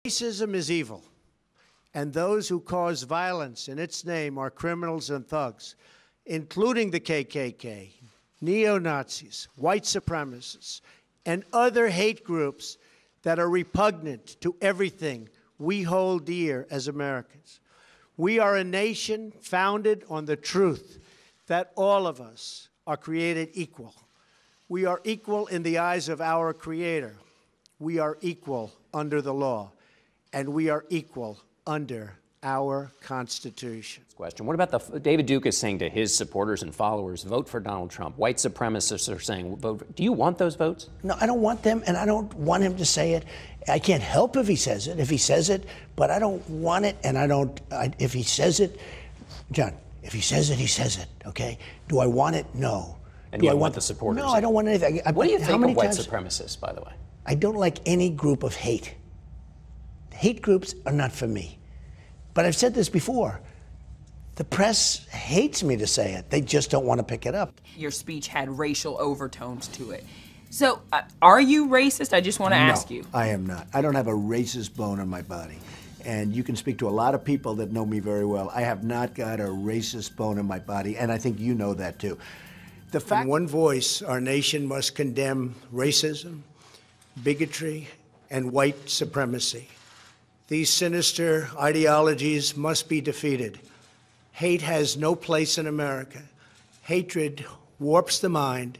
Racism is evil, and those who cause violence in its name are criminals and thugs, including the KKK, neo-Nazis, white supremacists, and other hate groups that are repugnant to everything we hold dear as Americans. We are a nation founded on the truth that all of us are created equal. We are equal in the eyes of our Creator. We are equal under the law, and we are equal under our Constitution. Question. What about David Duke is saying to his supporters and followers, vote for Donald Trump. White supremacists are saying, vote. Do you want those votes? No, I don't want them, and I don't want him to say it. I can't help if he says it, but I don't want it, and if he says it, John, if he says it, he says it, okay? Do I want it? No. And you want the supporters? No, I don't want anything. What do you think of white supremacists, by the way? I don't like any group of hate. Hate groups are not for me. But I've said this before. The press hates me to say it. They just don't want to pick it up. Your speech had racial overtones to it. So, are you racist? I just want to ask you. I am not. I don't have a racist bone in my body. And you can speak to a lot of people that know me very well. I have not got a racist bone in my body, and I think you know that too. The fact, in one voice, our nation must condemn racism, bigotry, and white supremacy. These sinister ideologies must be defeated. Hate has no place in America. Hatred warps the mind,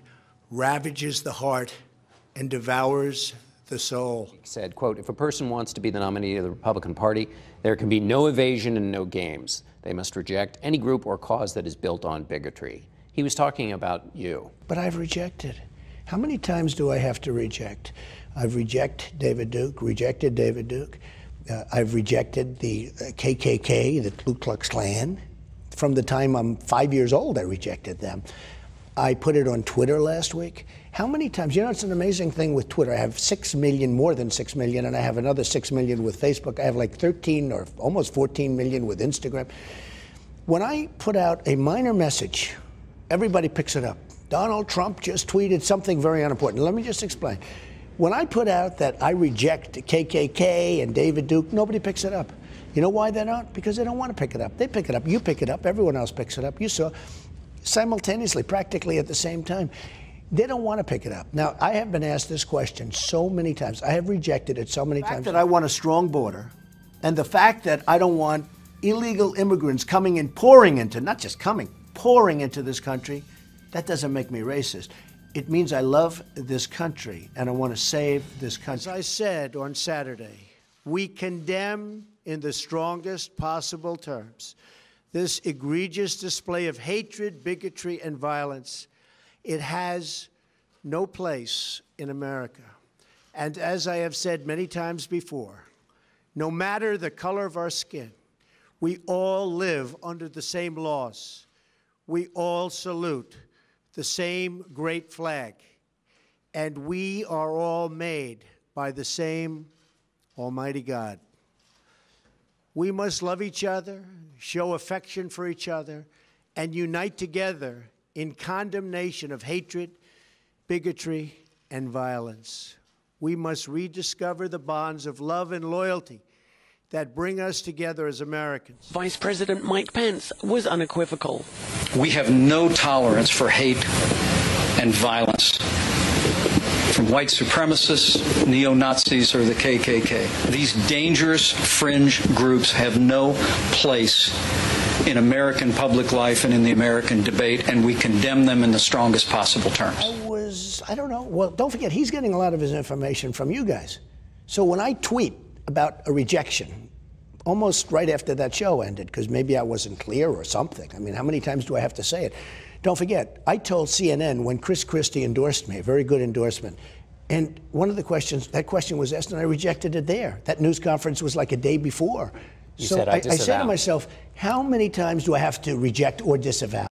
ravages the heart, and devours the soul. He said, quote, if a person wants to be the nominee of the Republican Party, there can be no evasion and no games. They must reject any group or cause that is built on bigotry. He was talking about you. But I've rejected. How many times do I have to reject? I've rejected David Duke. I've rejected the KKK, the Ku Klux Klan. From the time I'm 5 years old, I rejected them. I put it on Twitter last week. How many times? You know, it's an amazing thing with Twitter. I have 6 million, more than 6 million, and I have another 6 million with Facebook. I have like 13 or almost 14 million with Instagram. When I put out a minor message, everybody picks it up. Donald Trump just tweeted something very unimportant. Let me just explain. When I put out that I reject KKK and David Duke, nobody picks it up. You know why they're not? Because they don't want to pick it up. They pick it up. You pick it up. Everyone else picks it up. You saw simultaneously, practically at the same time. They don't want to pick it up. Now, I have been asked this question so many times. I have rejected it so many times. The fact that I want a strong border, and the fact that I don't want illegal immigrants coming and pouring into, not just coming, pouring into this country, that doesn't make me racist. It means I love this country, and I want to save this country. As I said on Saturday, we condemn in the strongest possible terms this egregious display of hatred, bigotry, and violence. It has no place in America. And as I have said many times before, no matter the color of our skin, we all live under the same laws. We all salute the same great flag, and we are all made by the same Almighty God. We must love each other, show affection for each other, and unite together in condemnation of hatred, bigotry, and violence. We must rediscover the bonds of love and loyalty that bring us together as Americans. Vice President Mike Pence was unequivocal. We have no tolerance for hate and violence from white supremacists, neo-Nazis, or the KKK. These dangerous fringe groups have no place in American public life and in the American debate, and we condemn them in the strongest possible terms. I don't know. Well, don't forget, he's getting a lot of his information from you guys. So when I tweet about a rejection, almost right after that show ended, because maybe I wasn't clear or something. I mean, how many times do I have to say it? Don't forget, I told CNN when Chris Christie endorsed me, a very good endorsement, and one of the questions, that question was asked, and I rejected it there. That news conference was like a day before. You so said, I said to myself, how many times do I have to reject or disavow?